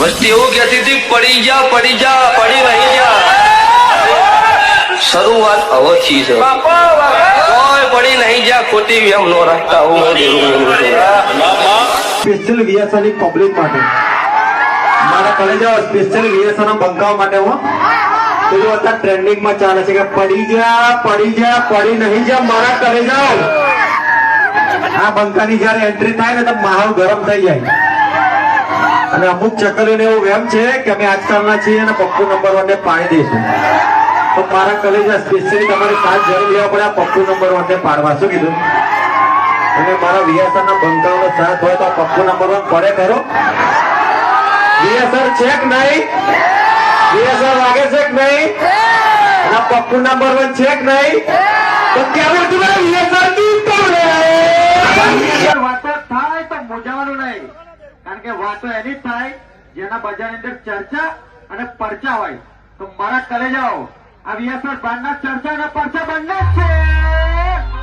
વસ્તી એવું કહેતી હતી પડી જા પડી નહીં જા શરૂઆત અવથી છે કોઈ પડી નહીં જા ખોટી એમ નો રાખતા સ્પેશિયલ વીએસઆની પબ્લિક માટે મારા કલેજા સ્પેશિયલ વીએસઆના બંકાઓ માટે હું પેલું અત્યારે ટ્રેન્ડિંગમાં ચાલે છે કે પડી નહીં જા મારા કલેજાઓ આ બંકાની જયારે એન્ટ્રી થાય ને તો માહોલ ગરમ થઈ જાય અને અમુક ચકલીઓને એવું એમ છે કે અમે આજકાલના છીએ અને પપ્પુ નંબર 1 ને પાડી દઈશું તો મારા કલેજા સ્પેશિયલી તમારે સાથ જરૂર લેવા પડે આ પપ્પુ નંબર 1 ને પાડવા શું કીધું અને મારા વીએસઆરના બંકાઓનો સાથ હોય તો પપ્પુ નંબર 1 પડે ખરો વીએસઆર છે કે નહીં વીએસઆર લાગે છે કે નહીં અને પપ્પુ નંબર 1 છે કે નહીં તો કેવું હતું વીએસઆર વાતો થાય તો મૂંઝાવાનું નહીં કારણ કે વાતો એની થાય જેના બજારની અંદર ચર્ચા અને પરચા હોય તો મારા કલેજાઓ આ વીએસઆર બારના ચર્ચા અને પરચા બંને જ છે